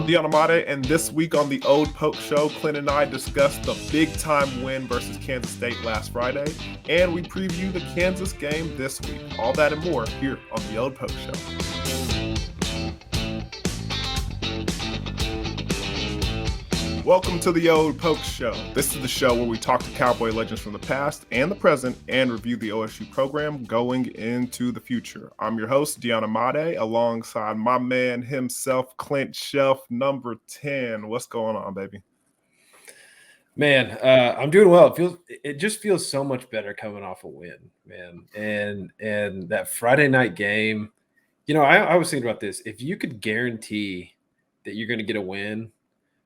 I'm Deion Imade, and this week on the Old Poke Show, Clint and I discussed the big-time win versus Kansas State last Friday, and we preview the Kansas game this week. All that and more here on the Old Poke Show. Welcome to the Old Poke Show. This is the show where we talk to Cowboy legends from the past and the present and review the OSU program going into the future. I'm your host, Deion Imade, alongside my man himself, Clint Chelf, number 10. What's going on, baby? Man, I'm doing well. It just feels so much better coming off a win, man. And that Friday night game, I was thinking about this. If you could guarantee that you're going to get a win,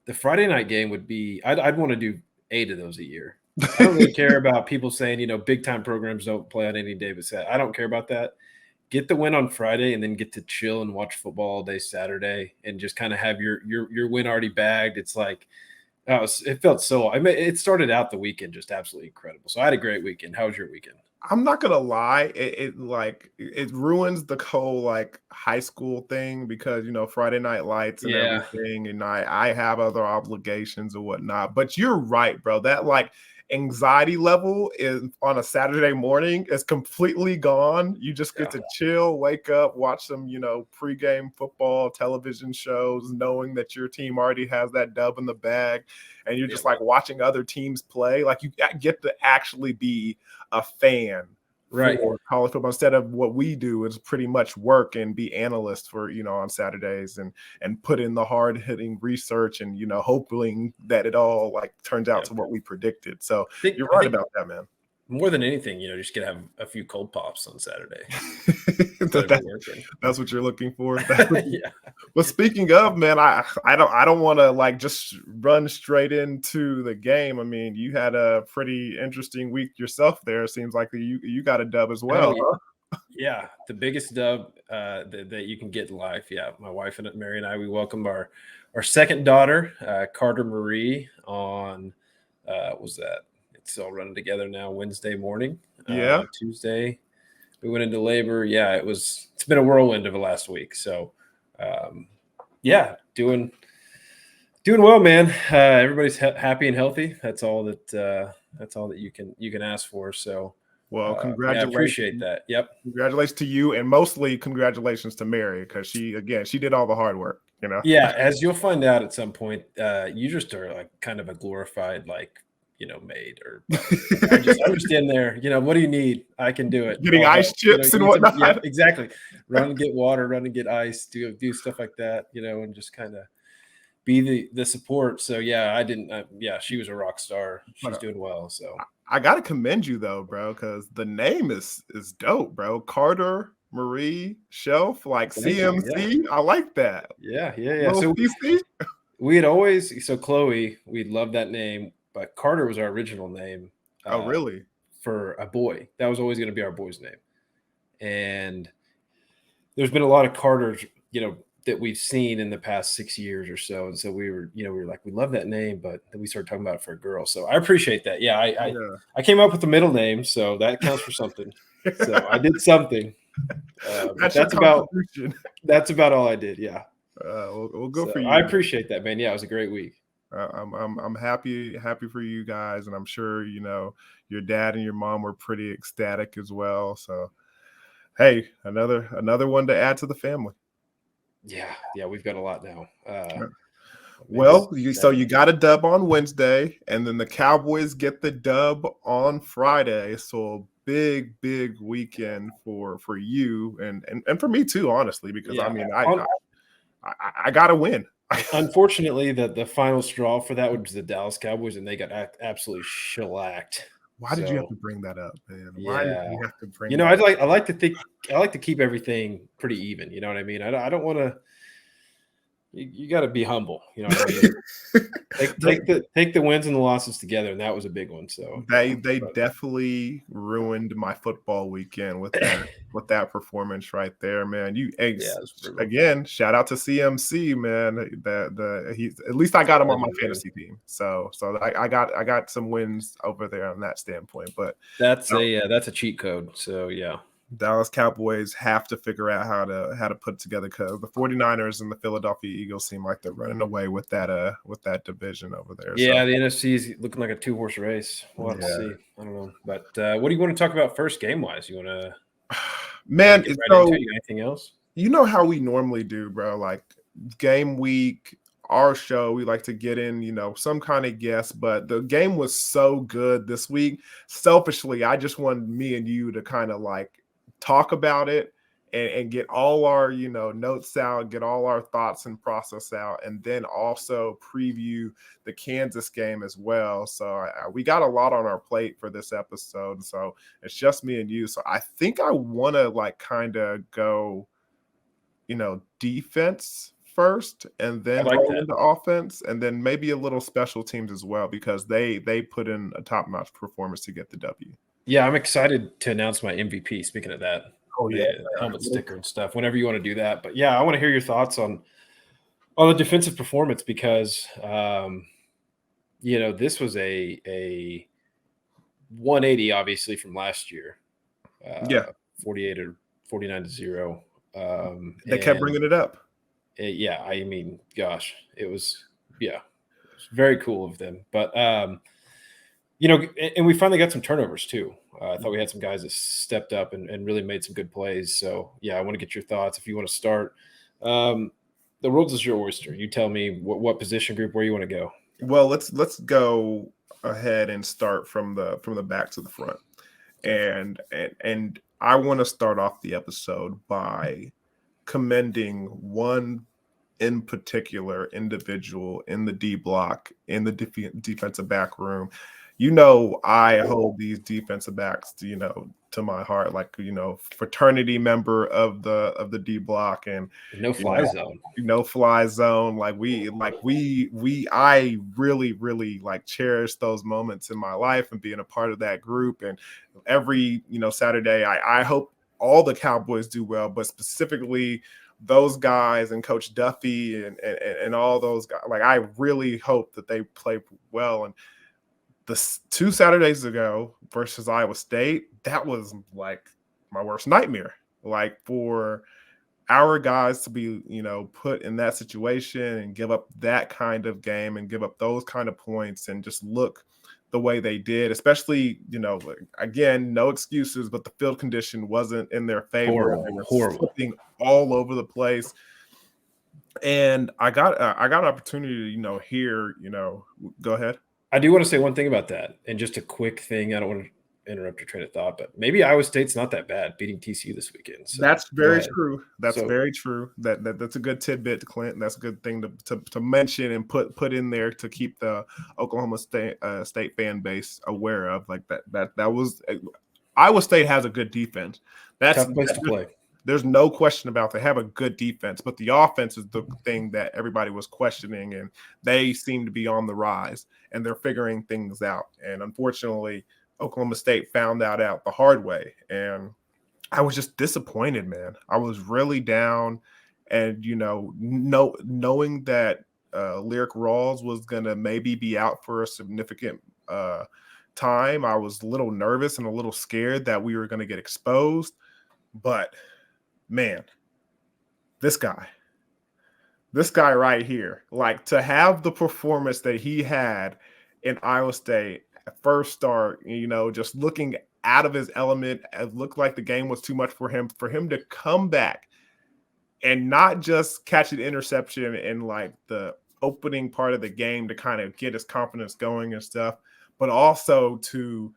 the Friday night game would be, I'd want to do 8 of those a year. I don't really care about people saying, big time programs don't play on any day but Saturday. I don't care about that. Get the win on Friday and then get to chill and watch football all day Saturday and just kind of have your win already bagged. It's like, it felt so, it started out the weekend just absolutely incredible. So I had a great weekend. How was your weekend? I'm not gonna lie, it ruins the whole high school thing because Friday night lights and everything, and I have other obligations and whatnot. But you're right, bro. That anxiety level is on a Saturday morning is completely gone. You just get to chill, wake up, watch some pregame football television shows, knowing that your team already has that dub in the bag, and you're just watching other teams play. You get to actually be a fan for college football instead of what we do is pretty much work and be analysts for on Saturdays and put in the hard hitting research and hoping that it all turns out to what we predicted. So you're right about that, man. More than anything, just gonna have a few cold pops on Saturday. That's what you're looking for. Yeah. Well, speaking of, man, I don't want to just run straight into the game. I mean, you had a pretty interesting week yourself there. It seems like you got a dub as well. Yeah, the biggest dub that you can get in life. Yeah, my wife and Mary and I, we welcomed our second daughter, Carter Marie, on what was that? It's all running together now. Wednesday morning. Tuesday we went into labor. Yeah, it's been a whirlwind of the last week. So, doing well, man. Everybody's happy and healthy. That's all that you can ask for. So, well, congratulations. I appreciate that. Yep. Congratulations to you, and mostly congratulations to Mary because she did all the hard work. Yeah, as you'll find out at some point, you just are kind of a glorified maid or I'm just in there. What do you need? I can do it. Getting ice chips and whatnot. Yeah, exactly. Run and get water, run and get ice, do stuff like that, and just kind of be the support. So I didn't. She was a rock star. She's doing well. So I gotta commend you though, bro, because the name is dope, bro. Carter Marie Chelf, CMC. I like that. Yeah. So we had always Chloe. We loved that name. But Carter was our original name. Oh, really? For a boy. That was always going to be our boy's name. And there's been a lot of Carters, that we've seen in the past 6 years or so. And so we were like, we love that name, but then we started talking about it for a girl. So I appreciate that. Yeah, I came up with the middle name, so that counts for something. So I did something. That's about all I did. Yeah. We'll go for you. I appreciate that, man. Yeah, it was a great week. I'm happy for you guys, and I'm sure your dad and your mom were pretty ecstatic as well. So, hey, another one to add to the family. Yeah, we've got a lot now. So you got a dub on Wednesday, and then the Cowboys get the dub on Friday. So a big weekend for you and for me too, honestly, because I got to win. Unfortunately, the final straw for that was the Dallas Cowboys, and they got absolutely shellacked. Why did you have to bring that up, man? Why did you have to bring? I like to keep everything pretty even. You know what I mean? I don't want to. You got to be humble. You know what I mean? take the wins and the losses together, and that was a big one. So they definitely ruined my football weekend with that performance right there, man. Again, shout out to CMC, man. He's at least I got him on my fantasy team. So I got some wins over there on that standpoint. But that's a cheat code. So yeah. Dallas Cowboys have to figure out how to put it together, because the 49ers and the Philadelphia Eagles seem like they're running away with that division over there. Yeah, so. the NFC is looking like a 2-horse race. We'll have to see. I don't know. But what do you want to talk about first game-wise? You want to Man, get right so into anything else? you know how we normally do, bro. Like game week, our show, we like to get in, some kind of guess. But the game was so good this week. Selfishly, I just wanted me and you to kind of like talk about it and get all our, notes out, get all our thoughts and process out, and then also preview the Kansas game as well. So we got a lot on our plate for this episode. So it's just me and you. So I think I want to like kind of go, defense first, and then roll into offense, and then maybe a little special teams as well, because they put in a top-notch performance to get the W. Yeah, I'm excited to announce my MVP. Speaking of that, the helmet sticker and stuff. Whenever you want to do that, but yeah, I want to hear your thoughts on the defensive performance, because this was a 180 obviously from last year. 48 or 49-0. They kept bringing it up. I mean, gosh, it was very cool of them. But and we finally got some turnovers too. I thought we had some guys that stepped up and really made some good plays. So yeah, I want to get your thoughts. If you want to start, the world is your oyster. You tell me what position group, where you want to go. Well, let's go ahead and start from the back to the front, and I want to start off the episode by commending one in particular individual in the D block, in the defensive back room. I hold these defensive backs, to my heart, like, fraternity member of the D block, and no fly zone. No fly zone. I really, really like cherish those moments in my life and being a part of that group. And every, Saturday, I hope all the Cowboys do well, but specifically those guys and Coach Duffy and all those guys. Like, I really hope that they play well. And the 2 Saturdays ago versus Iowa State, that was like my worst nightmare. Like, for our guys to be, put in that situation and give up that kind of game and give up those kind of points and just look the way they did, especially, again, no excuses, but the field condition wasn't in their favor. They were slipping all over the place. And I got an opportunity to, hear, go ahead. I do want to say one thing about that, and just a quick thing. I don't want to interrupt your train of thought, but maybe Iowa State's not that bad beating TCU this weekend. So that's very true. That's very true. That's a good tidbit, Clint. That's a good thing to mention and put in there to keep the Oklahoma State fan base aware of. Like that was Iowa State has a good defense. That's tough place to play. There's no question about they have a good defense, but the offense is the thing that everybody was questioning, and they seem to be on the rise, and they're figuring things out. And unfortunately, Oklahoma State found that out the hard way, and I was just disappointed, man. I was really down, and knowing that Lyric Rawls was gonna maybe be out for a significant time, I was a little nervous and a little scared that we were going to get exposed. But man, this guy right here, like, to have the performance that he had in Iowa State at first start, just looking out of his element, it looked like the game was too much for him to come back and not just catch an interception in like the opening part of the game to kind of get his confidence going and stuff, but also to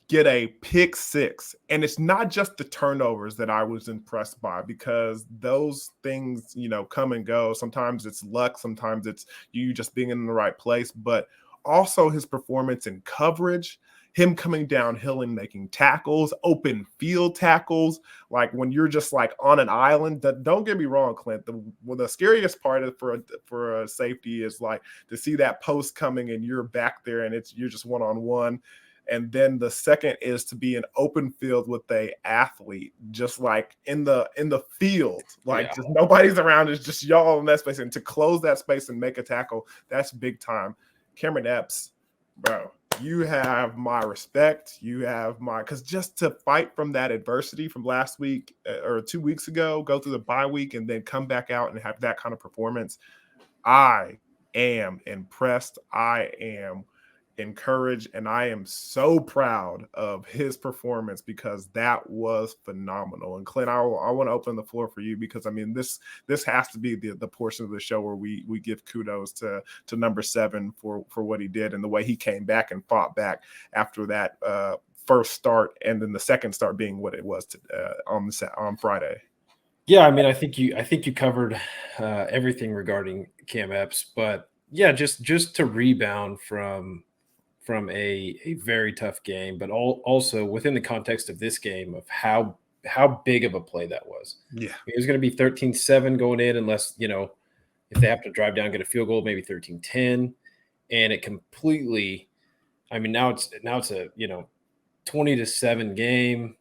get a pick six. And it's not just the turnovers that I was impressed by, because those things, come and go. Sometimes it's luck, sometimes it's you just being in the right place, but also his performance in coverage, him coming downhill and making tackles, open field tackles, like when you're just like on an island. Don't get me wrong, Clint. The scariest part for a safety is like to see that post coming and you're back there and you're just one-on-one. And then the second is to be in open field with a athlete, just like in the field, like just nobody's around. It's just y'all in that space, and to close that space and make a tackle, that's big time. Cameron Epps, bro, you have my respect. You have my, because just to fight from that adversity from last week or 2 weeks ago, go through the bye week and then come back out and have that kind of performance, I am impressed. I am encouraged, and I am so proud of his performance because that was phenomenal. And Clint, I want to open the floor for you because I mean this has to be the portion of the show where we give kudos to number 7 for what he did and the way he came back and fought back after that first start, and then the second start being what it was on Friday. Yeah, I mean, I think you covered everything regarding Cam Epps, but yeah, just to rebound from a very tough game, but also within the context of this game of how big of a play that was. Yeah, It was going to be 13-7 going in, unless if they have to drive down, get a field goal, maybe 13-10, and it completely. I mean, now it's a 20-7 game.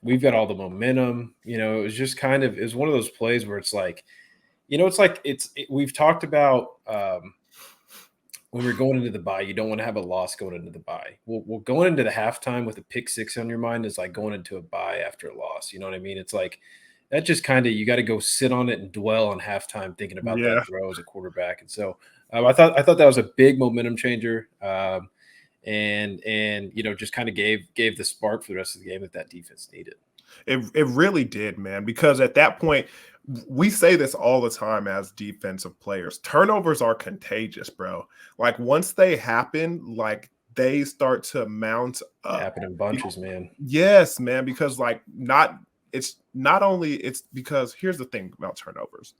We've got all the momentum. It was just it was one of those plays where it's like, we've talked about when we're going into the bye, you don't want to have a loss going into the bye. Well, going into the halftime with a pick 6 on your mind is like going into a bye after a loss. You know what I mean? It's like that just you got to go sit on it and dwell on halftime thinking about that throw as a quarterback. And so I thought that was a big momentum changer. And just kind of gave the spark for the rest of the game that defense needed. It really did, man, because at that point, we say this all the time as defensive players. Turnovers are contagious, bro. Like once they happen, like they start to mount up. They happen in bunches, man. Yes, man, because it's because here's the thing about turnovers.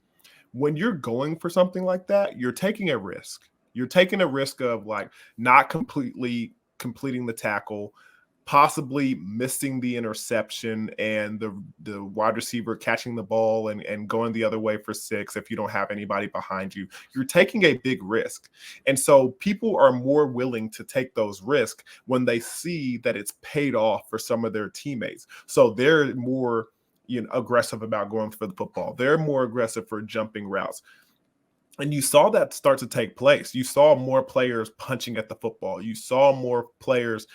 When you're going for something like that, you're taking a risk. You're taking a risk of like not completely completing the tackle, possibly missing the interception, and the wide receiver catching the ball and going the other way for 6 if you don't have anybody behind you. You're taking a big risk. And so people are more willing to take those risks when they see that it's paid off for some of their teammates. So they're more aggressive about going for the football. They're more aggressive for jumping routes. And you saw that start to take place. You saw more players punching at the football. You saw more players,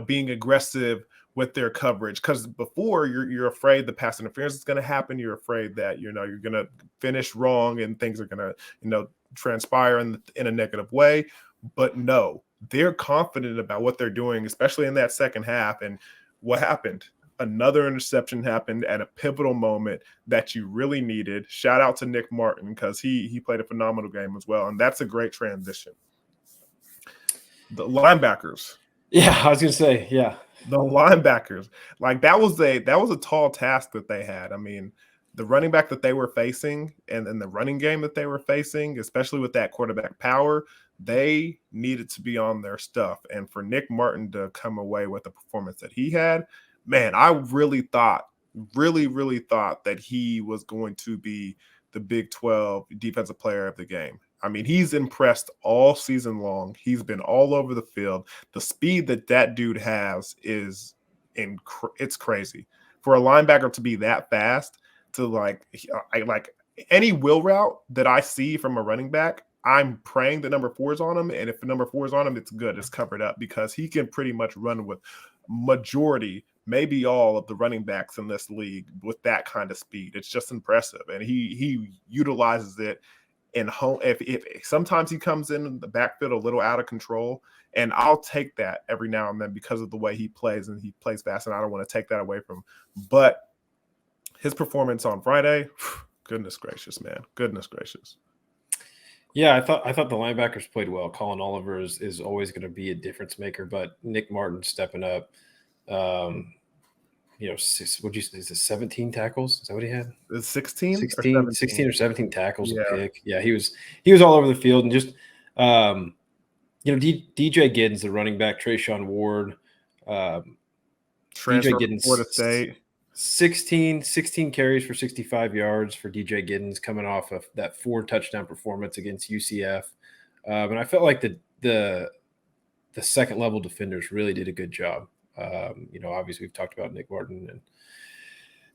being aggressive with their coverage. Because before, you're afraid the pass interference is going to happen. You're afraid that you're going to finish wrong and things are going to transpire in a negative way. But no, they're confident about what they're doing, especially in that second half. And what happened? Another interception happened at a pivotal moment that you really needed. Shout out to Nick Martin because he played a phenomenal game as well. And that's a great transition. The linebackers. Yeah, I was going to say, yeah. The linebackers. Like that was a tall task that they had. I mean, the running back that they were facing and the running game that they were facing, especially with that quarterback power, they needed to be on their stuff. And for Nick Martin to come away with the performance that he had, man, I really thought that he was going to be the Big 12 defensive player of the game. I mean, he's impressed all season long. He's been all over the field. The speed that dude has is it's crazy. For a linebacker to be that fast, to like any wheel route that I see from a running back, I'm praying that number 4 is on him. And if the number 4 is on him, it's good. It's covered up because he can pretty much run with majority, maybe all of the running backs in this league with that kind of speed. It's just impressive. And he utilizes it in home. If sometimes he comes in the backfield a little out of control, and I'll take that every now and then because of the way he plays, and he plays fast, and I don't want to take that away from him. But his performance on Friday, goodness gracious, man. Goodness gracious. Yeah, I thought the linebackers played well. Colin Oliver is always going to be a difference maker, but Nick Martin stepping up. What'd you say? Is it 17 tackles? Is that what he had? 16? 16 or 17 tackles, a pick. Yeah, he was all over the field. And just DJ Giddens, the running back, Trayshawn Ward, transfer from Florida State. 16 carries for 65 yards for DJ Giddens coming off of that 4 touchdown performance against UCF. And I felt like the second level defenders really did a good job. Obviously we've talked about Nick Martin and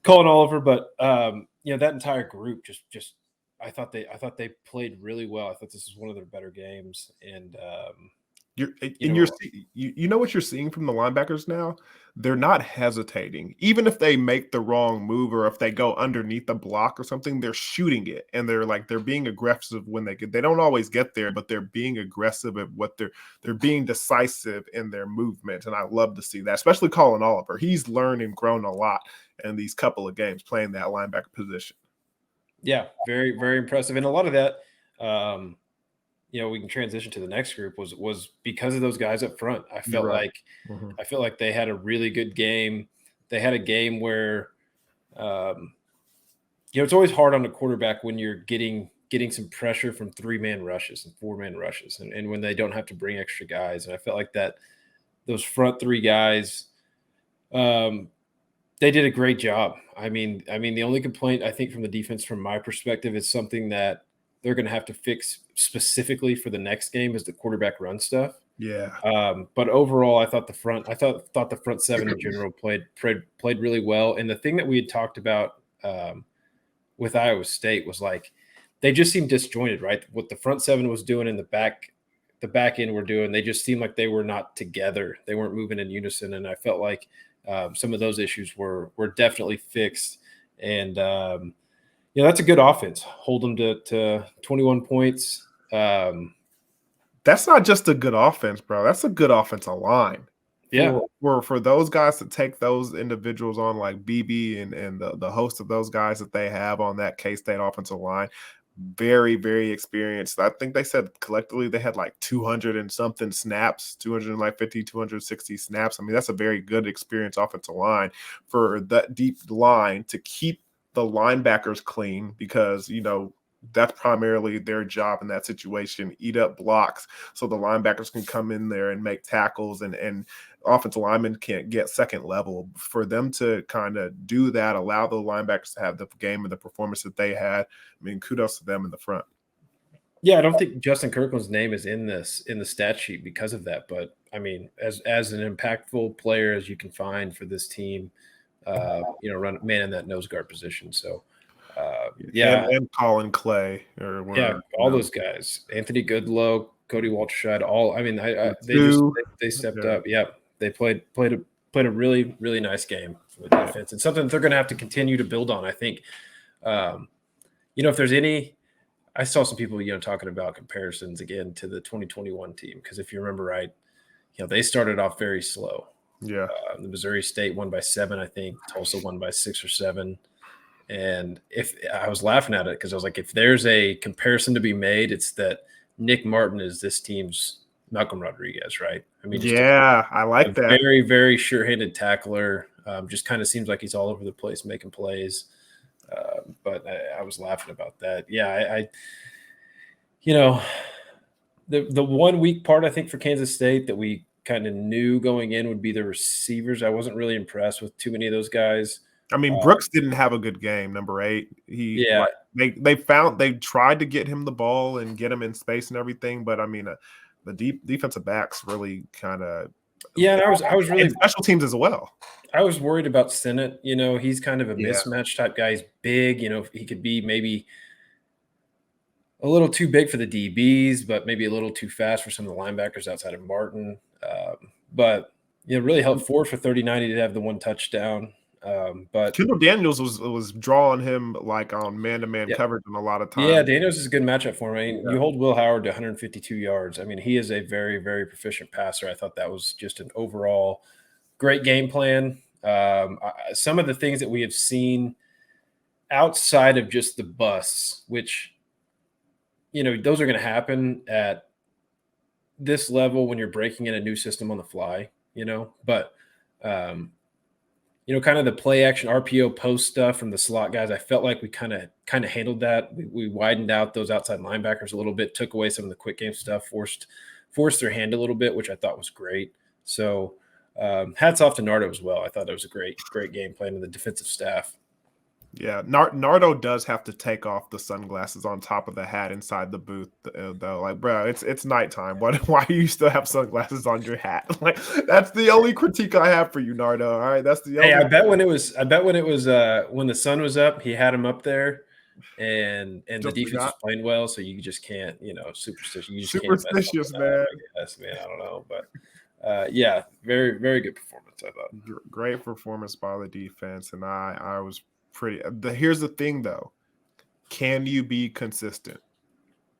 Colin Oliver, but that entire group just I thought they played really well. I thought this was one of their better games, and You know what you're seeing from the linebackers now? They're not hesitating. Even if they make the wrong move or if they go underneath the block or something, they're shooting it. And they're being aggressive when they don't always get there, but they're being aggressive at what they're being decisive in their movement. And I love to see that, especially Colin Oliver. He's learned and grown a lot in these couple of games playing that linebacker position. Yeah, very, very impressive. And a lot of that, we can transition to the next group was because of those guys up front. I felt like they had a really good game. They had a game where, it's always hard on the quarterback when you're getting some pressure from 3-man rushes and 4-man rushes, and when they don't have to bring extra guys. And I felt like those front 3 guys, they did a great job. I mean, the only complaint I think from the defense, from my perspective, is something that they're going to have to fix specifically for the next game is the quarterback run stuff. Yeah. But overall, I thought the front 7 in general played really well. And the thing that we had talked about with Iowa State was like they just seemed disjointed, right? What the front 7 was doing and the back end were doing, they just seemed like they were not together. They weren't moving in unison, and I felt like some of those issues were definitely fixed. And that's a good offense. Hold them to 21 points. That's not just a good offense, bro. That's a good offensive line. Yeah. For those guys to take those individuals on like BB and the host of those guys that they have on that K-State offensive line, very, very experienced. I think they said collectively they had like 200 and something snaps, 250, 260 snaps. I mean, that's a very good experienced offensive line for that deep line to keep the linebackers clean, because that's primarily their job in that situation, eat up blocks so the linebackers can come in there and make tackles, and offensive linemen can't get second level. For them to kind of do that, allow the linebackers to have the game and the performance that they had, I mean, kudos to them in the front. Yeah, I don't think Justin Kirkland's name is in the stat sheet because of that, but I mean, as an impactful player as you can find for this team, run man in that nose guard position. So and Colin Clay all those guys, Anthony Goodlow, Cody Walterscheid, they stepped up. Yeah, they played a really, really nice game for the defense, and something that they're going to have to continue to build on. I think, if there's any, I saw some people talking about comparisons again to the 2021 team, because if you remember right, they started off very slow. Yeah, the Missouri State won by 7, I think. Tulsa won by 6 or 7. And if I was laughing at it because I was like, if there's a comparison to be made, it's that Nick Martin is this team's Malcolm Rodriguez, right? I mean, I like that. Very, very sure-handed tackler. Just kind of seems like he's all over the place making plays. But I was laughing about that. Yeah, the one weak part I think for Kansas State that we kind of knew going in would be the receivers. I wasn't really impressed with too many of those guys. I mean, Brooks didn't have a good game, number 8. They tried to get him the ball and get him in space and everything, but I mean, the defensive backs really kind of and I was really special teams as well. I was worried about Sennett. He's kind of a mismatch type guy. He's big. He could be maybe a little too big for the DBs, but maybe a little too fast for some of the linebackers outside of Martin. But really helped Ford for 39. He did have the 1 touchdown. But Kendall Daniels was drawing him like on man-to-man coverage a lot of times. Yeah, Daniels is a good matchup for him. I mean, you hold Will Howard to 152 yards. I mean, he is a very, very proficient passer. I thought that was just an overall great game plan. Some of the things that we have seen outside of just the busts, which, those are going to happen at this level when you're breaking in a new system on the fly, but kind of the play action RPO post stuff from the slot guys. I felt like we kind of handled that. We widened out those outside linebackers a little bit, took away some of the quick game stuff, forced their hand a little bit, which I thought was great. So hats off to Nardo as well. I thought it was a great game plan of the defensive staff. Yeah, Nardo does have to take off the sunglasses on top of the hat inside the booth, though. Like, bro, it's nighttime. Why do you still have sunglasses on your hat? Like, that's the only critique I have for you, Nardo. All right, that's the only. Hey, I bet when it was when the sun was up, he had him up there. and the Just defense was forgot. playing well, so you just can't, superstition. You just can't mess Superstitious, something up, man. I guess, man. I don't know, but yeah, very, very good performance, I thought. Great performance by the defense, and I was pretty. Here's the thing, though: can you be consistent?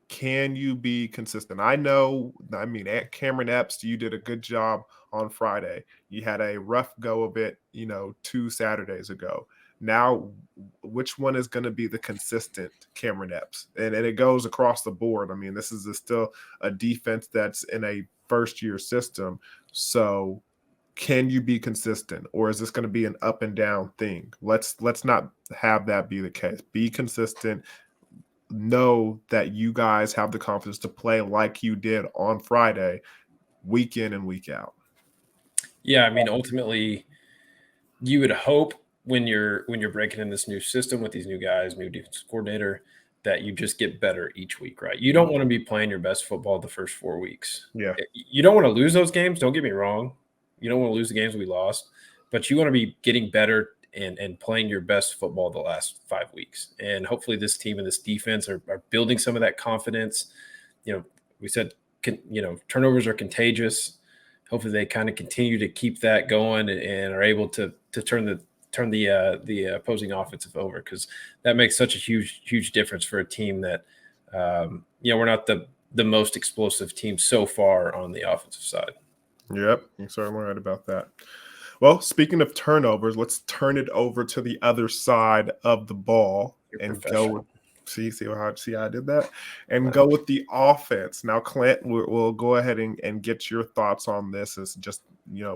Can you be consistent? I know. I mean, Cameron Epps, you did a good job on Friday. You had a rough go of it, 2 Saturdays ago. Now, which one is going to be the consistent Cameron Epps? And it goes across the board. I mean, this is still a defense that's in a first-year system. So can you be consistent, or is this going to be an up and down thing? Let's not have that be the case. Be consistent. Know that you guys have the confidence to play like you did on Friday, week in and week out. Yeah, I mean, ultimately, you would hope when you're breaking in this new system with these new guys, new defense coordinator, that you just get better each week, right? You don't want to be playing your best football the first 4 weeks. Yeah. You don't want to lose those games. Don't get me wrong. You don't want to lose the games we lost, but you want to be getting better and playing your best football the last 5 weeks. And hopefully this team and this defense are building some of that confidence. We said, turnovers are contagious. Hopefully they kind of continue to keep that going and are able to turn the opposing offensive over, because that makes such a huge difference for a team that we're not the most explosive team so far on the offensive side. Yep, you're certainly right about that. Well, speaking of turnovers, let's turn it over to the other side of the ball and go. See how I did that, and go with the offense. Now, Clint, we'll go ahead and get your thoughts on this. As just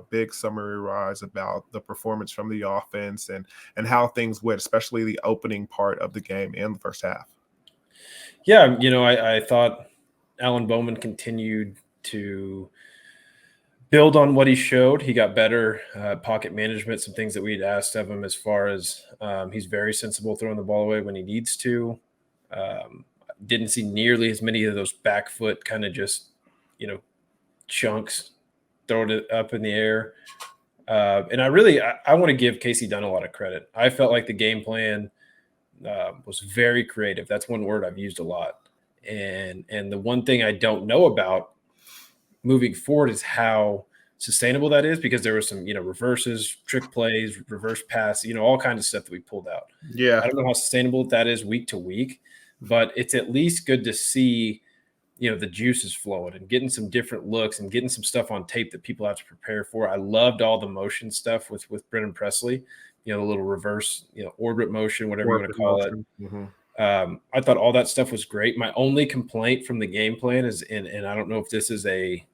big summary rise about the performance from the offense and how things went, especially the opening part of the game and the first half. Yeah, I thought Alan Bowman continued to build on what he showed. He got better pocket management, some things that we'd asked of him, as far as he's very sensible throwing the ball away when he needs to. Didn't see nearly as many of those back foot kind of just, chunks, throwing it up in the air. And I want to give Casey Dunn a lot of credit. I felt like the game plan was very creative. That's one word I've used a lot. And the one thing I don't know about moving forward is how sustainable that is, because there were some, reverses, trick plays, reverse pass, all kinds of stuff that we pulled out. Yeah. I don't know how sustainable that is week to week, but it's at least good to see, the juice is flowing and getting some different looks and getting some stuff on tape that people have to prepare for. I loved all the motion stuff with Brennan Presley, the little reverse, orbit motion, whatever you want to call it. Mm-hmm. I thought all that stuff was great. My only complaint from the game plan is, and I don't know if this is a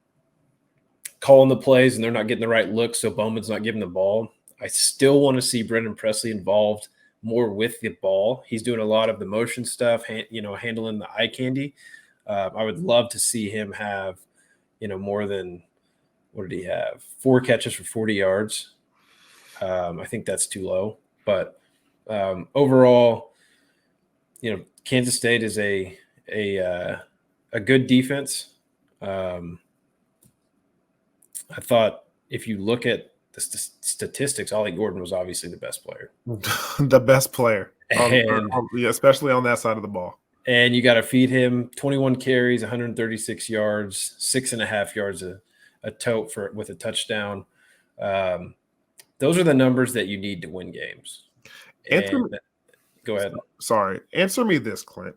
calling the plays and they're not getting the right look, so Bowman's not giving the ball. I still want to see Brendan Presley involved more with the ball. He's doing a lot of the motion stuff, handling the eye candy. I would love to see him have, more than, what did he have? 4 catches for 40 yards. I think that's too low. But overall, Kansas State is a good defense. I thought if you look at the statistics, Ollie Gordon was obviously the best player. The best player, especially on that side of the ball. And you got to feed him 21 carries, 136 yards, 6.5 yards a tote with a touchdown. Those are the numbers that you need to win games. Go ahead. Sorry. Answer me this, Clint.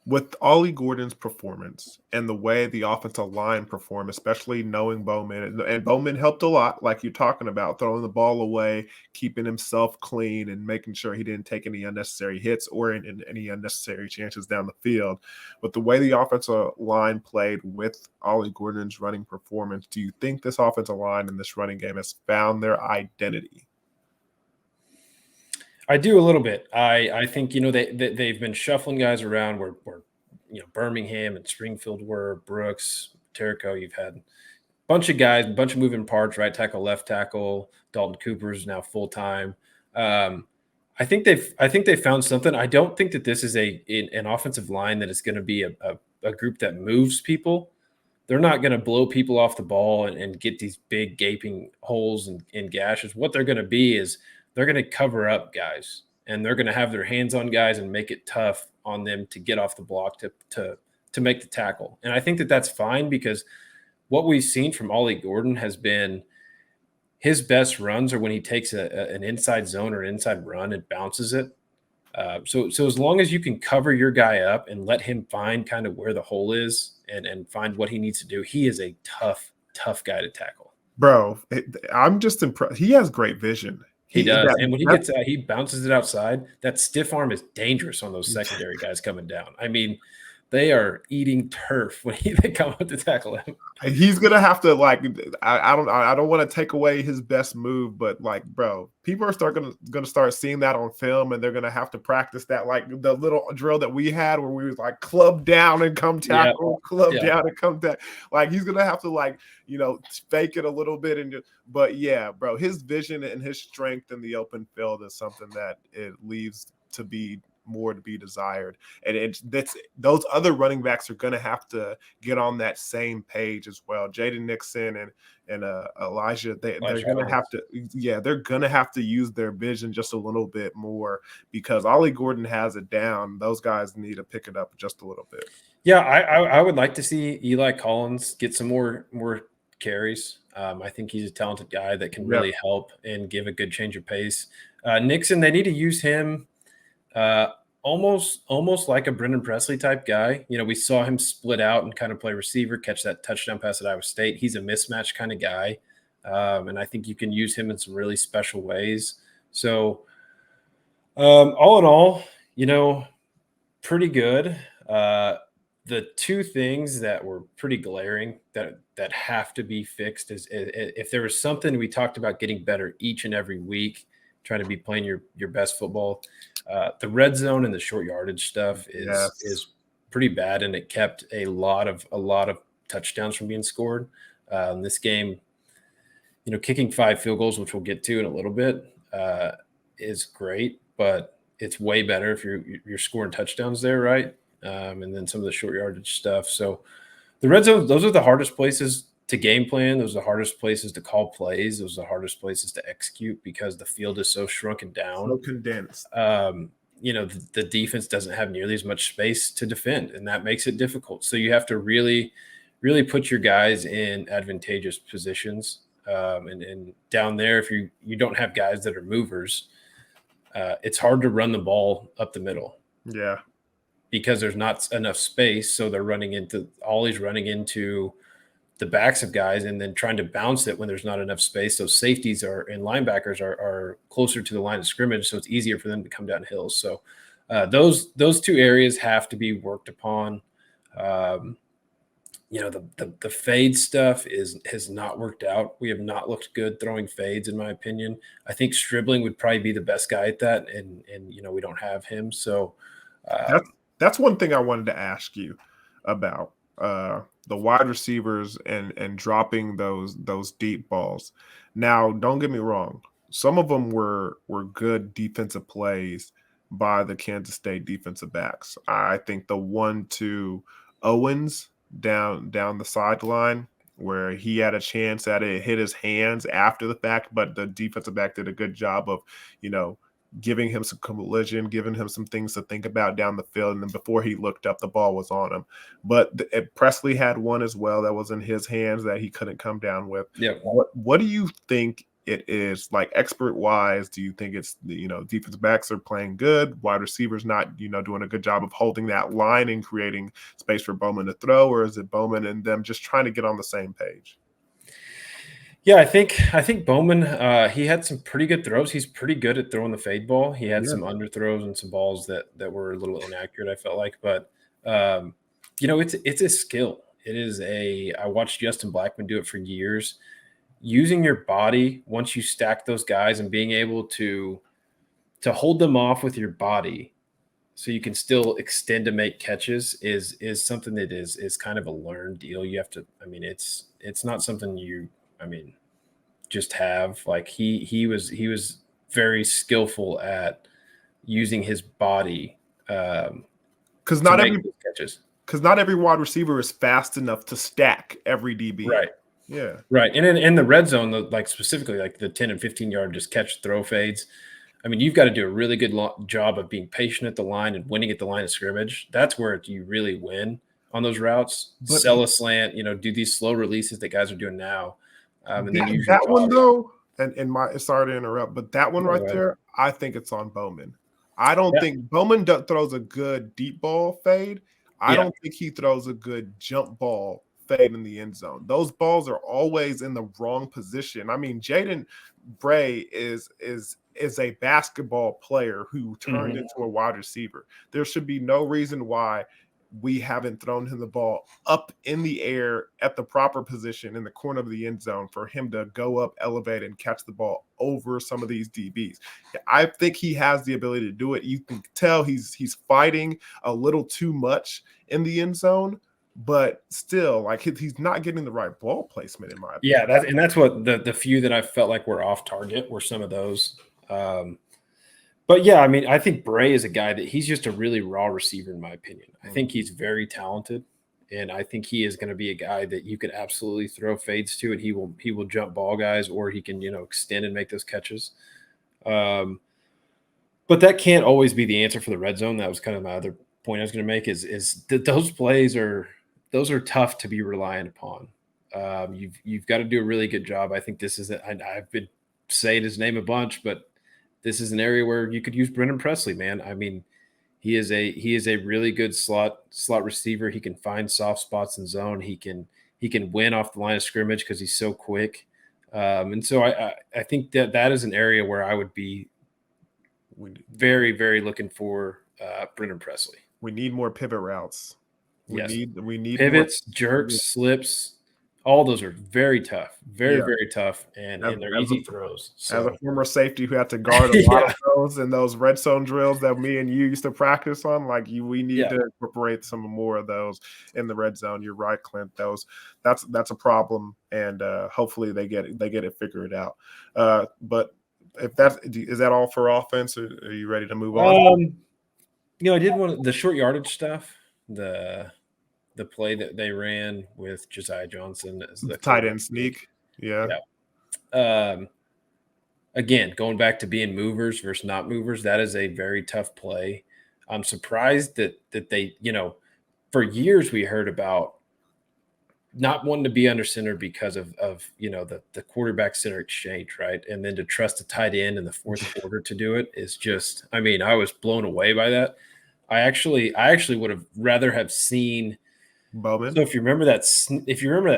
With Ollie Gordon's performance and the way the offensive line performed, especially knowing Bowman, and Bowman helped a lot, like you're talking about, throwing the ball away, keeping himself clean, and making sure he didn't take any unnecessary hits or any unnecessary chances down the field. But the way the offensive line played with Ollie Gordon's running performance, do you think this offensive line and this running game has found their identity? I do a little bit. I think, they've been shuffling guys around where Birmingham and Springfield were, Brooks, Terrico. You've had a bunch of guys, a bunch of moving parts, right tackle, left tackle. Dalton Cooper's now full-time. I think they've found something. I don't think that this is an offensive line that is going to be a group that moves people. They're not going to blow people off the ball and get these big gaping holes and gashes. What they're going to be is they're going to cover up guys. and they're going to have their hands on guys and make it tough on them to get off the block to make the tackle. And I think that that's fine, because what we've seen from Ollie Gordon has been his best runs are when he takes an inside zone or an inside run and bounces it. So as long as you can cover your guy up and let him find kind of where the hole is and find what he needs to do, he is a tough guy to tackle. Bro, I'm just impressed. He has great vision. He does. And when he gets out, he bounces it outside. That stiff arm is dangerous on those secondary guys coming down. I mean, they are eating turf when they come up to tackle him. He's gonna have to, like, I don't want to take away his best move, but, like, bro, people are gonna start seeing that on film, and they're gonna have to practice that, like the little drill that we had where we was like club down and come tackle, club down and come down. Like, he's gonna have to, like, fake it a little bit but yeah, bro, his vision and his strength in the open field is something that it leaves to be more to be desired. And those other running backs are going to have to get on that same page as well. Jaden Nixon and Elijah, they're going to have to, they're going to have to use their vision just a little bit more, because Ollie Gordon has it down. Those guys need to pick it up just a little bit. Yeah, I would like to see Eli Collins get some more carries. I think he's a talented guy that can really help and give a good change of pace. Nixon, they need to use him almost like a Brendan Presley type guy. We saw him split out and kind of play receiver, catch that touchdown pass at Iowa State. He's a mismatch kind of guy. And I think you can use him in some really special ways. So all in all, pretty good. The two things that were pretty glaring that have to be fixed is if there was something we talked about getting better each and every week, trying to be playing your best football. The red zone and the short yardage stuff is pretty bad, and it kept a lot of touchdowns from being scored. This game, kicking 5 field goals, which we'll get to in a little bit, is great, but it's way better if you're scoring touchdowns there, right? And then some of the short yardage stuff. So the red zone, those are the hardest places to game plan. Those are the hardest places to call plays. Those are the hardest places to execute, because the field is so shrunken down. So condensed. The defense doesn't have nearly as much space to defend, and that makes it difficult. So you have to really, really put your guys in advantageous positions. And down there, if you don't have guys that are movers, it's hard to run the ball up the middle. Yeah. Because there's not enough space. So they're always running into the backs of guys and then trying to bounce it when there's not enough space. So safeties and linebackers are closer to the line of scrimmage, so it's easier for them to come down hills. So those two areas have to be worked upon. The fade stuff has not worked out. We have not looked good throwing fades, in my opinion. I think Stribling would probably be the best guy at that, and we don't have him. So that's one thing I wanted to ask you about. The wide receivers and dropping those deep balls. Now, don't get me wrong. Some of them were good defensive plays by the Kansas State defensive backs. I think the one to Owens down the sideline, where he had a chance at it, hit his hands after the fact, but the defensive back did a good job of, giving him some collision, giving him some things to think about down the field. And then before he looked up, the ball was on him. But Presley had one as well that was in his hands that he couldn't come down with. Yeah. What do you think it is? Like, expert-wise, do you think it's, defensive backs are playing good, wide receivers not, doing a good job of holding that line and creating space for Bowman to throw, or is it Bowman and them just trying to get on the same page? Yeah, I think Bowman, he had some pretty good throws. He's pretty good at throwing the fade ball. He had some underthrows and some balls that were a little inaccurate, I felt like. But, it's a skill. I watched Justin Blackman do it for years. Using your body, once you stack those guys and being able to hold them off with your body so you can still extend to make catches is something that is kind of a learned deal. You have to, it's not something just have. Like he was very skillful at using his body because not every wide receiver is fast enough to stack every DB. Right. Yeah. Right. And in the red zone, like specifically like the 10 and 15 yard just catch throw fades, I mean, you've got to do a really good job of being patient at the line and winning at the line of scrimmage. That's where you really win on those routes. But sell a slant, do these slow releases that guys are doing now, and then use your that one though, and my sorry to interrupt, but that one right there, I think it's on Bowman. I don't think Bowman throws a good deep ball fade. I don't think he throws a good jump ball fade in the end zone. Those balls are always in the wrong position. I mean, Jaden Bray is a basketball player who turned into a wide receiver. There should be no reason why we haven't thrown him the ball up in the air at the proper position in the corner of the end zone for him to go up, elevate, and catch the ball over some of these DBs. I think he has the ability to do it. You can tell he's fighting a little too much in the end zone, but still, like, he's not getting the right ball placement in my opinion. Yeah, that's what the few that I felt like were off target were some of those. But yeah, I mean, I think Bray is a guy that he's just a really raw receiver, in my opinion. I think he's very talented, and I think he is going to be a guy that you could absolutely throw fades to, and he will jump ball guys, or he can extend and make those catches. But that can't always be the answer for the red zone. That was kind of my other point I was going to make is that those plays are tough to be reliant upon. You've got to do a really good job. I think this is I've been saying his name a bunch, but this is an area where you could use Brendan Presley, man. I mean, he is a really good slot receiver. He can find soft spots in zone. He can win off the line of scrimmage because he's so quick. And so I think that is an area where I would be very, very looking for Brendan Presley. We need more pivot routes. We need pivots, jerks, slips. All those are very tough, very tough, and they're easy throws. So. As a former safety who had to guard a lot of those in those red zone drills that me and you used to practice on, we need to incorporate some more of those in the red zone. You're right, Clint. That's a problem, and hopefully they get it figured out. But is that all for offense? Or are you ready to move on? I did want the short yardage stuff. The play that they ran with Josiah Johnson as the tight end sneak. Yeah. Again, going back to being movers versus not movers, that is a very tough play. I'm surprised that they, for years we heard about not wanting to be under center because of the quarterback center exchange, right? And then to trust a tight end in the fourth quarter to do it is just, I mean, I was blown away by that. I actually would have rather have seen Bowman. So if you remember that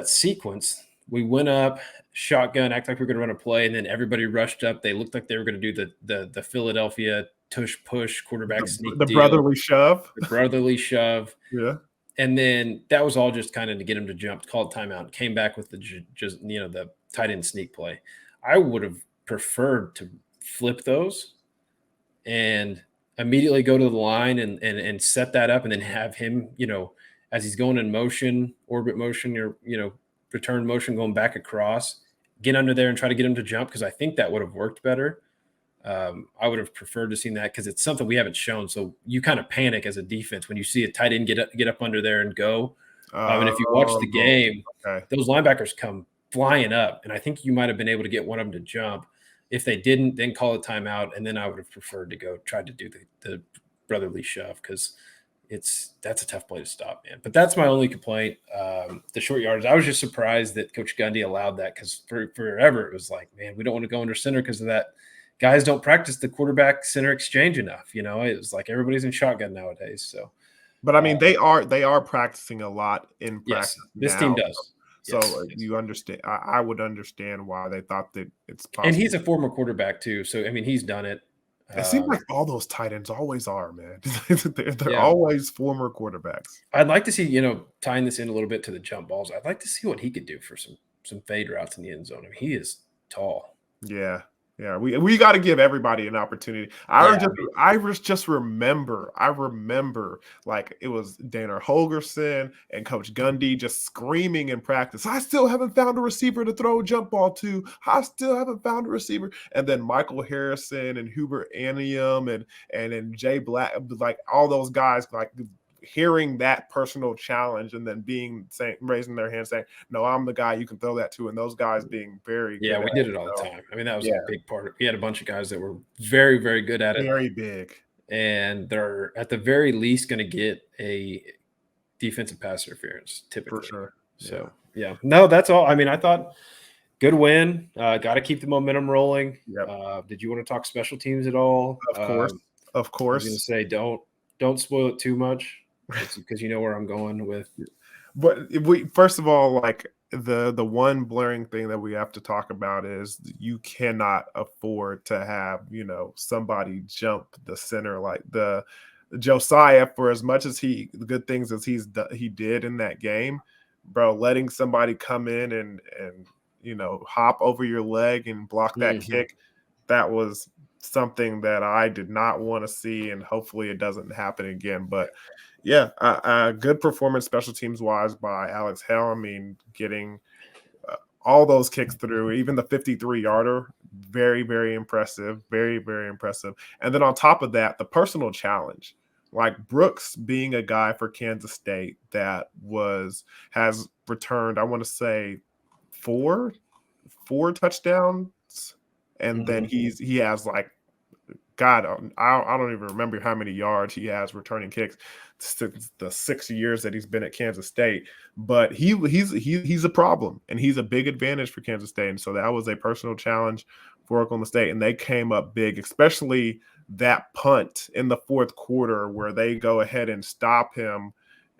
sequence, we went up, shotgun, act like we were going to run a play, and then everybody rushed up. They looked like they were going to do the Philadelphia tush push quarterback sneak deal. Brotherly shove. The brotherly shove. Yeah. And then that was all just kind of to get him to jump, called timeout, came back with the tight end sneak play. I would have preferred to flip those and immediately go to the line and set that up, and then have him, as he's going in motion, orbit motion, or, return motion, going back across, get under there and try to get him to jump, because I think that would have worked better. I would have preferred to see that, because it's something we haven't shown. So you kind of panic as a defense when you see a tight end get up under there and go. And if you watch the game, those linebackers come flying up, and I think you might have been able to get one of them to jump. If they didn't, then call a timeout, and then I would have preferred to go try to do the brotherly shove, because that's a tough play to stop, man. But that's my only complaint. The short yardage, I was just surprised that Coach Gundy allowed that, because forever it was like, man, we don't want to go under center because of that. Guys don't practice the quarterback center exchange enough. It was like everybody's in shotgun nowadays. So, but I mean, they are practicing a lot in practice. Yes, this team does. So you understand. I would understand why they thought that it's possible. And he's a former quarterback too, so I mean, he's done it. It seems like all those tight ends always are, man. They're always former quarterbacks. I'd like to see, tying this in a little bit to the jump balls, I'd like to see what he could do for some fade routes in the end zone. I mean, he is tall. Yeah. Yeah, we got to give everybody an opportunity. I remember like it was Dana Holgerson and Coach Gundy just screaming in practice, I still haven't found a receiver to throw a jump ball to. I still haven't found a receiver. And then Michael Harrison and Hubert Anium and Jay Black, like all those guys, like hearing that personal challenge and then raising their hand saying, no, I'm the guy you can throw that to. And those guys being very good. Yeah, we did it all the time. I mean, that was a big part. We had a bunch of guys that were very, very good at it. Very big. And they're at the very least going to get a defensive pass interference typically. For sure. So, no, that's all. I mean, I thought good win. Got to keep the momentum rolling. Yep. Did you want to talk special teams at all? Of course. I was going to say don't spoil it too much because you know where I'm going with. But first of all, like the one blaring thing that we have to talk about is you cannot afford to have, somebody jump the center like the Josiah, for as much as the good things as he did in that game, bro, letting somebody come in and hop over your leg and block that kick, that was something that I did not want to see, and hopefully it doesn't happen again. But yeah, a good performance special teams wise by Alex Hale. I mean, getting all those kicks through, even the 53-yarder, very, very impressive, very, very impressive. And then on top of that, the personal challenge, like Brooks being a guy for Kansas State that has returned, I want to say four touchdowns, and then he has like, God, I don't even remember how many yards he has returning kicks since the 6 years that he's been at Kansas State. But he's a problem, and he's a big advantage for Kansas State. And so that was a personal challenge for Oklahoma State, and they came up big, especially that punt in the fourth quarter where they go ahead and stop him.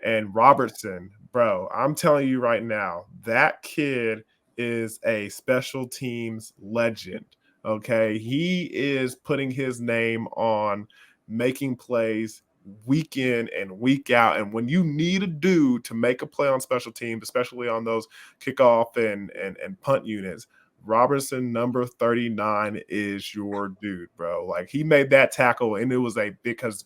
And Robertson, bro, I'm telling you right now, that kid is a special teams legend. Okay, he is putting his name on making plays week in and week out. And when you need a dude to make a play on special teams, especially on those kickoff and punt units, Robertson, number 39, is your dude, bro. Like, he made that tackle, and it was because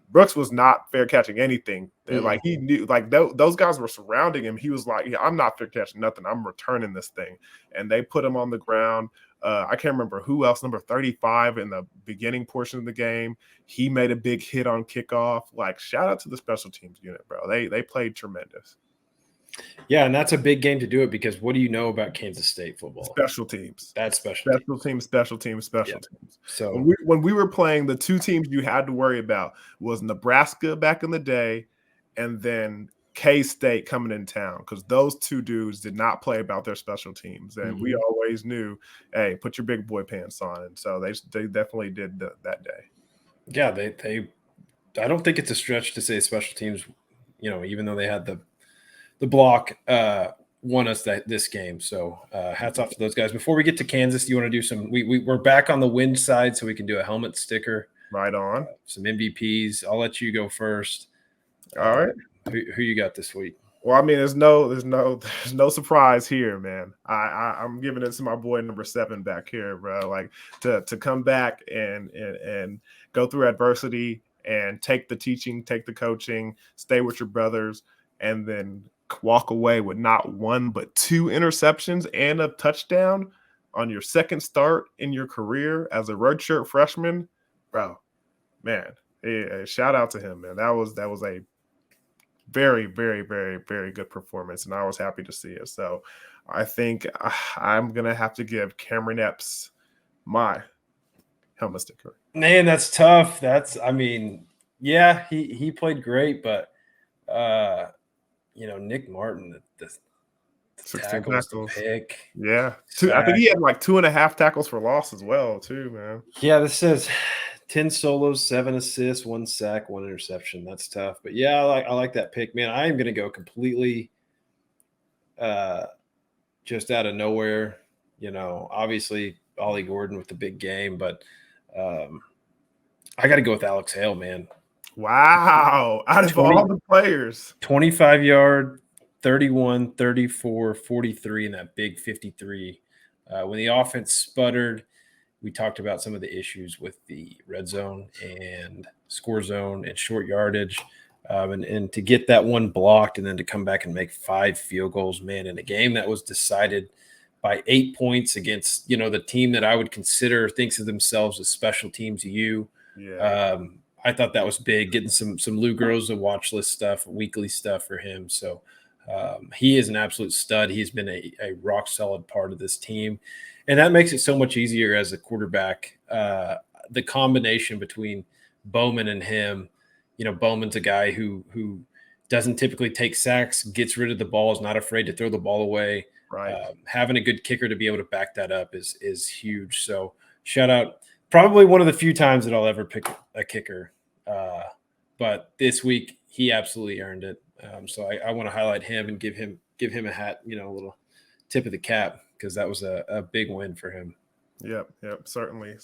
Brooks was not fair catching anything. Like, he knew, like, those guys were surrounding him. He was like, yeah, I'm not fair catching nothing. I'm returning this thing. And they put him on the ground. I can't remember who else, number 35 in the beginning portion of the game. He made a big hit on kickoff. Like, shout out to the special teams unit, bro. They played tremendous. Yeah, and that's a big game to do it because what do you know about Kansas State football? Special teams. That's special teams. So when we were playing, the two teams you had to worry about was Nebraska back in the day, and then K-State coming in town, because those two dudes did not play about their special teams, and we always knew, hey, put your big boy pants on, and so they definitely did that day. Yeah, they I don't think it's a stretch to say special teams, even though they had the block won us this game. So hats off to those guys. Before we get to Kansas, you want to do some? We're back on the win side, so we can do a helmet sticker. Right on. Some MVPs. I'll let you go first. All right. Who you got this week? Well, I mean, there's no surprise here, man. I'm giving it to my boy number 7 back here, bro. Like, to come back and go through adversity and take the teaching, take the coaching, stay with your brothers, and then walk away with not one but 2 interceptions and a touchdown on your second start in your career as a redshirt freshman, bro. Man, shout out to him, man. That was a very, very, very, very good performance, and I was happy to see it. So I think I'm gonna have to give Cameron Epps my helmet sticker. Man, that's tough. Yeah, he played great, but Nick Martin, the 16 tackles. Pick. Yeah. I think he had like 2.5 tackles for loss as well, too, man. Yeah, this says 10 solos, 7 assists, 1 sack, 1 interception. That's tough. But yeah, I like that pick, man. I am going to go completely just out of nowhere. Obviously Ollie Gordon with the big game, but I got to go with Alex Hale, man. Wow. Out of all the players. 25-yard, 31, 34, 43, and that big 53. When the offense sputtered, we talked about some of the issues with the red zone and score zone and short yardage. And to get that one blocked and then to come back and make 5 field goals, man, in a game that was decided by 8 points against, the team that I would consider thinks of themselves as special teams. Yeah. I thought that was big, getting some Lou Groza watch list stuff, weekly stuff for him. So he is an absolute stud. He's been a rock solid part of this team, and that makes it so much easier as a quarterback. The combination between Bowman and him, Bowman's a guy who doesn't typically take sacks, gets rid of the ball, is not afraid to throw the ball away. Right. Having a good kicker to be able to back that up is huge. So shout out. Probably one of the few times that I'll ever pick a kicker. But this week he absolutely earned it. So I want to highlight him and give him a hat, a little tip of the cap, because that was a big win for him. Yep, certainly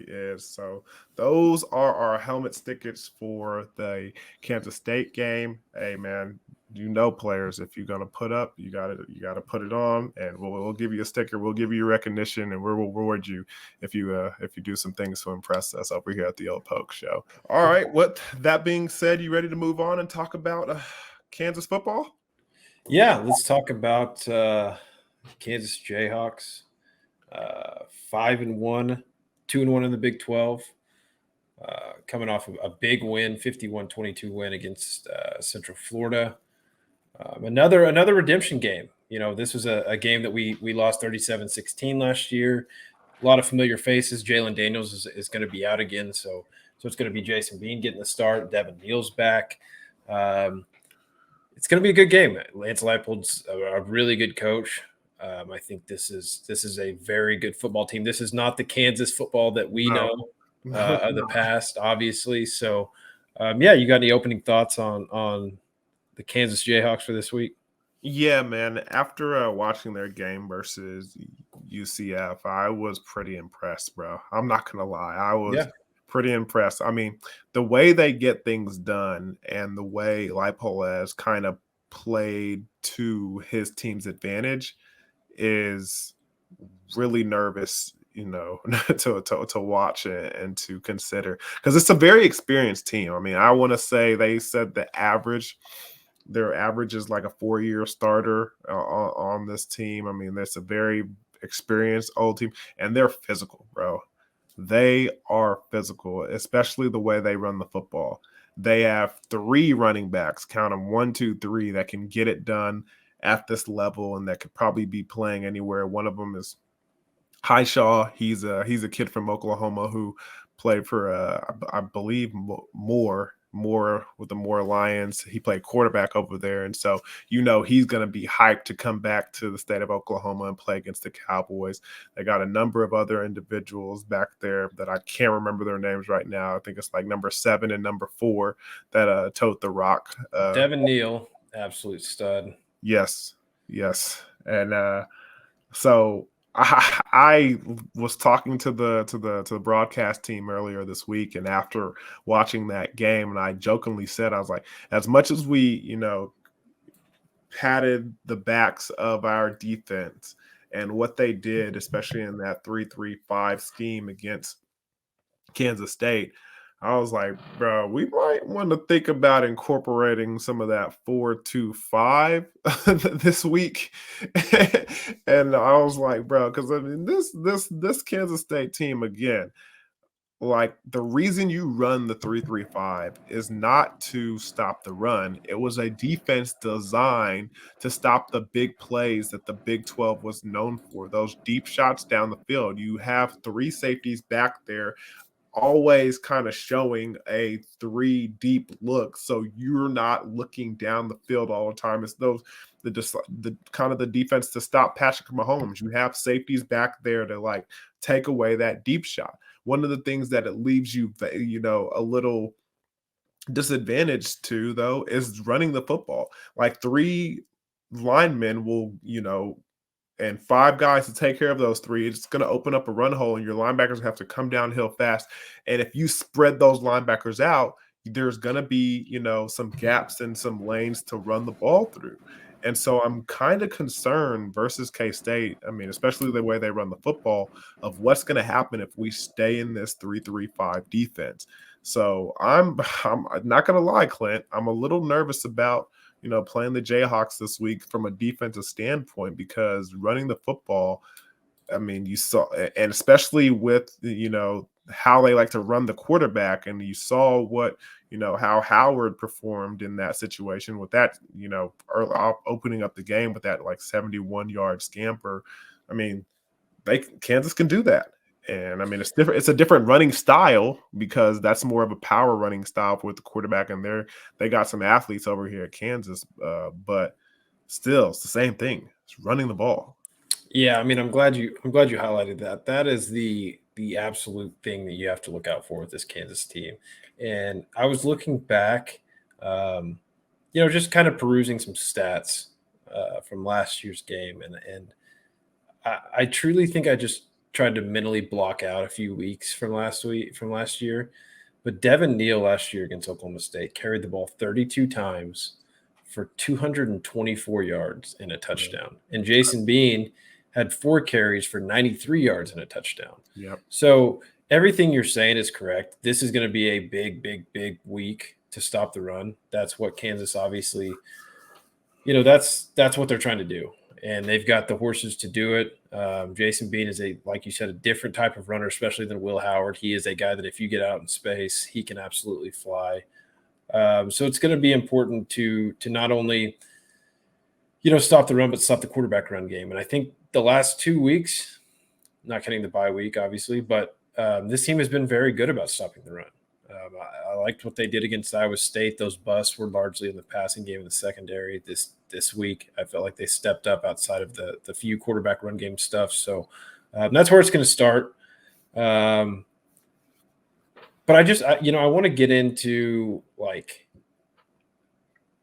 is. So those are our helmet stickers for the Kansas State game. Hey man, players, if you're gonna put up, you gotta put it on, and we'll give you a sticker, we'll give you recognition, and we'll reward you if you do some things to impress us over here at the Old Poke Show. All right, with that being said, you ready to move on and talk about Kansas football? Yeah, let's talk about Kansas Jayhawks. 5-1, 2-1 in the Big 12. Coming off of a big win, 51-22 win against Central Florida. Another redemption game. This was a game that we lost 37-16 last year. A lot of familiar faces. Jalen Daniels is going to be out again, so it's going to be Jason Bean getting the start. Devin Neal's back. It's going to be a good game. Lance Leipold's a really good coach. I think this is a very good football team. This is not the Kansas football that we know of the past, obviously. So, you got any opening thoughts on the Kansas Jayhawks for this week? Yeah, man. After watching their game versus UCF, I was pretty impressed, bro. I'm not gonna lie. I was pretty impressed. I mean, the way they get things done and the way Leipold has kind of played to his team's advantage is really nervous, to watch and to consider, because it's a very experienced team. I mean, I want to say they said their average is like a 4-year starter on this team. I mean, that's a very experienced old team, and they're physical, bro. They are physical, especially the way they run the football. They have 3 running backs, count them, 1, 2, 3, that can get it done at this level, and that could probably be playing anywhere. One of them is Highshaw. He's a kid from Oklahoma who played for I believe Moore with the Moore Lions. He played quarterback over there, and so he's going to be hyped to come back to the state of Oklahoma and play against the Cowboys. They got a number of other individuals back there that I can't remember their names right now. I think it's like number 7 and number 4 that tote the rock. Devin Neal, absolute stud. Yes. And so I was talking to the broadcast team earlier this week, and after watching that game, and I jokingly said, I was like, as much as we, patted the backs of our defense and what they did, especially in that 3-3-5 scheme against Kansas State, I was like, bro, we might want to think about incorporating some of that 4-2-5 this week. And I was like, bro, because I mean, this Kansas State team, again, like, the reason you run the 3-3-5 is not to stop the run. It was a defense designed to stop the big plays that the Big 12 was known for, those deep shots down the field. You have 3 safeties back there, always kind of showing a 3 deep look, so you're not looking down the field all the time. It's the kind of the defense to stop Patrick Mahomes. You have safeties back there to like take away that deep shot. One of the things that it leaves you a little disadvantaged to, though, is running the football. Like, 3 linemen will and 5 guys to take care of those 3, it's going to open up a run hole, and your linebackers have to come downhill fast. And if you spread those linebackers out, there's going to be, some gaps and some lanes to run the ball through. And so I'm kind of concerned versus K-State, I mean, especially the way they run the football, of what's going to happen if we stay in this 3-3-5 defense. So I'm not going to lie, Clint, I'm a little nervous about playing the Jayhawks this week from a defensive standpoint, because running the football, I mean, you saw, and especially with, how they like to run the quarterback. And you saw what, how Howard performed in that situation with that, opening up the game with that like 71-yard scamper. I mean, Kansas can do that. And I mean, it's different. It's a different running style because that's more of a power running style with the quarterback. And they got some athletes over here at Kansas, but still, it's the same thing. It's running the ball. Yeah, I mean, I'm glad you highlighted that. That is the absolute thing that you have to look out for with this Kansas team. And I was looking back, just kind of perusing some stats from last year's game, and I truly think I just tried to mentally block out a few weeks from last year. But Devin Neal last year against Oklahoma State carried the ball 32 times for 224 yards and a touchdown. And Jason Bean had 4 carries for 93 yards and a touchdown. Yep. So everything you're saying is correct. This is going to be a big, big, big week to stop the run. That's what Kansas obviously, that's what they're trying to do. And they've got the horses to do it. Jason Bean is like you said, a different type of runner, especially than Will Howard. He is a guy that if you get out in space, he can absolutely fly. So it's going to be important to not only, stop the run, but stop the quarterback run game. And I think the last 2 weeks, not counting the bye week, obviously, but this team has been very good about stopping the run. I liked what they did against Iowa State. Those busts were largely in the passing game in the secondary. This week, I felt like they stepped up outside of the few quarterback run game stuff. So that's where it's going to start. But I want to get into like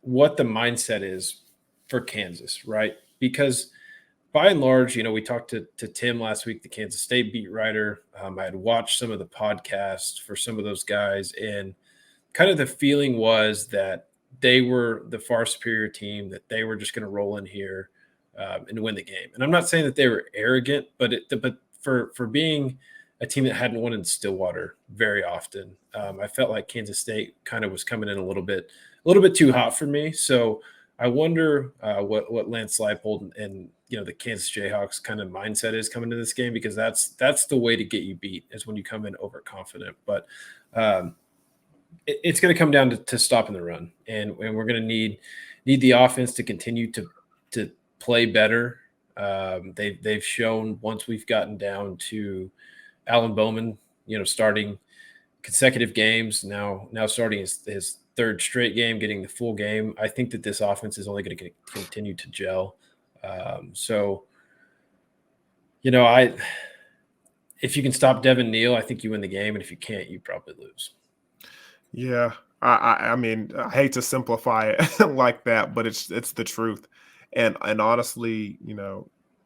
what the mindset is for Kansas, right? Because by and large, we talked to Tim last week, the Kansas State beat writer. I had watched some of the podcasts for some of those guys, and kind of the feeling was that they were the far superior team, that they were just going to roll in here and win the game. And I'm not saying that they were arrogant, but for being a team that hadn't won in Stillwater very often, I felt like Kansas State kind of was coming in a little bit too hot for me. So I wonder what Lance Leipold and the Kansas Jayhawks kind of mindset is coming to this game, because that's the way to get you beat, is when you come in overconfident. But it's going to come down to stopping the run, and we're going to need the offense to continue to play better. They've shown, once we've gotten down to Alan Bowman, starting consecutive games, now starting his third straight game, getting the full game, I think that this offense is only going to continue to gel. If you can stop Devin Neal, I think you win the game, and if you can't, you probably lose. Yeah, I mean, I hate to simplify it like that, but it's the truth. And honestly,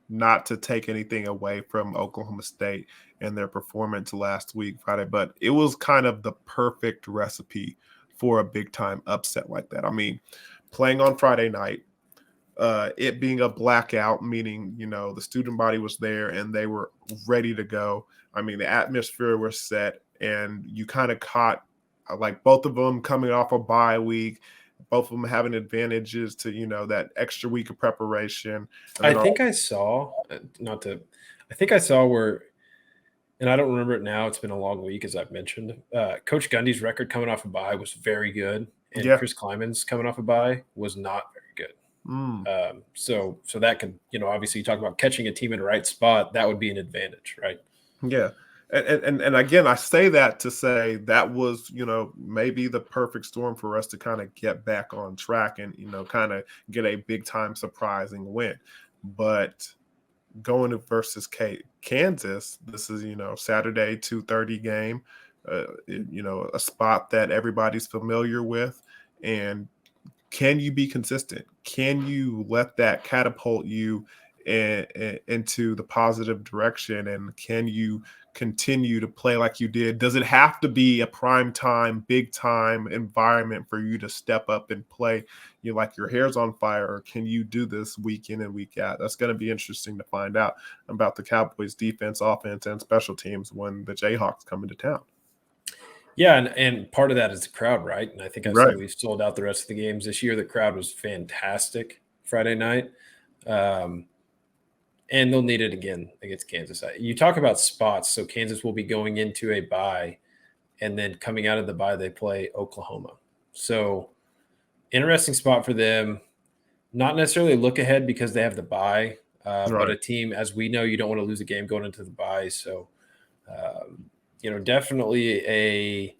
not to take anything away from Oklahoma State and their performance last week, Friday, but it was kind of the perfect recipe for a big time upset like that. I mean, playing on Friday night, it being a blackout, meaning, the student body was there and they were ready to go. I mean, the atmosphere was set, and you kind of caught like both of them coming off a bye week, both of them having advantages to, that extra week of preparation. I think I saw where, and I don't remember it now, it's been a long week, as I've mentioned, Coach Gundy's record coming off a bye was very good, and Chris Kleiman's coming off a bye was not very good. So that could, obviously you talk about catching a team in the right spot, that would be an advantage, right? Yeah. And again, I say that to say that was, maybe the perfect storm for us to kind of get back on track and, kind of get a big time surprising win. But going to versus Kansas, this is, Saturday 2:30 game, a spot that everybody's familiar with. And can you be consistent? Can you let that catapult you into the positive direction? And can you continue to play like you did? Does it have to be a prime time, big time environment for you to step up and play like your hair's on fire? Or can you do this week in and week out? That's going to be interesting to find out about the Cowboys defense, offense, and special teams when the Jayhawks come into town. Yeah, and part of that is the crowd, right? And I think I said we've sold out the rest of the games this year. The crowd was fantastic Friday night. And they'll need it again against Kansas. You talk about spots. So Kansas will be going into a bye, and then coming out of the bye, they play Oklahoma. So interesting spot for them. Not necessarily look ahead because they have the bye, but a team, as we know, you don't want to lose a game going into the bye. So, definitely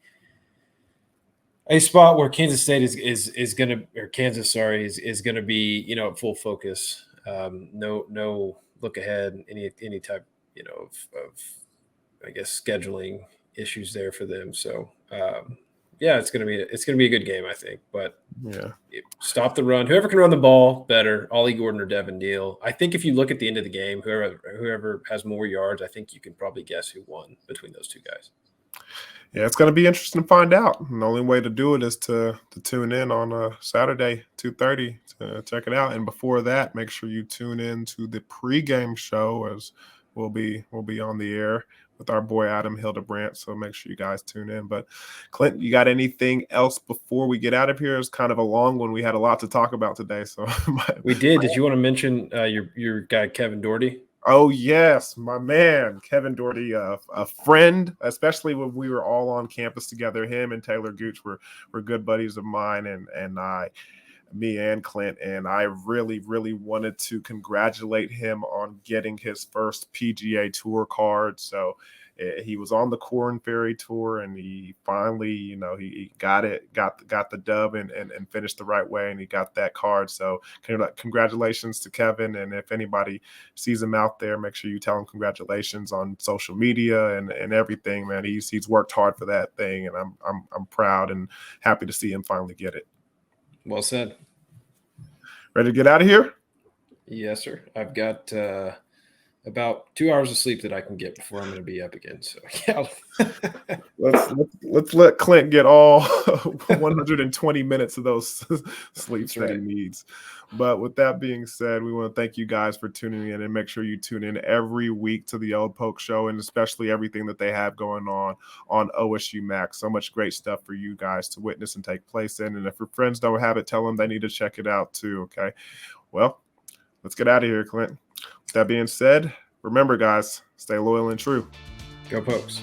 a spot where Kansas State is going to, or Kansas, sorry, is going to be, at full focus. No look ahead, any type, of I guess scheduling issues there for them. So, it's gonna be a good game, I think. But stop the run. Whoever can run the ball better, Ollie Gordon or Devin Neal. I think if you look at the end of the game, whoever has more yards, I think you can probably guess who won between those two guys. Yeah, it's going to be interesting to find out. And the only way to do it is to tune in on Saturday, 2:30 to check it out. And before that, make sure you tune in to the pregame show, as we'll be on the air with our boy Adam Hildebrandt. So make sure you guys tune in. But Clint, you got anything else before we get out of here? It's kind of a long one. We had a lot to talk about today. So we did. Did you want to mention your guy Kevin Doherty? Oh, yes, my man, Kevin Doherty, a friend, especially when we were all on campus together. Him and Taylor Gooch were good buddies of mine, and me and Clint, and I really, really wanted to congratulate him on getting his first PGA Tour card. So he was on the Corn Ferry Tour, and he finally, he got the dub and finished the right way, and he got that card. So congratulations to Kevin. And if anybody sees him out there, make sure you tell him congratulations on social media and everything, man. He's worked hard for that thing, and I'm proud and happy to see him finally get it. Well said. Ready to get out of here? Yes, sir. I've got about 2 hours of sleep that I can get before I'm going to be up again. So yeah. let's let Clint get all 120 minutes of those sleeps that he needs. But with that being said, we want to thank you guys for tuning in, and make sure you tune in every week to the Old Poke Show, and especially everything that they have going on OSU Max. So much great stuff for you guys to witness and take place in. And if your friends don't have it, tell them they need to check it out too. Okay. Well, let's get out of here, Clint. With that being said, remember, guys, stay loyal and true. Go Pokes.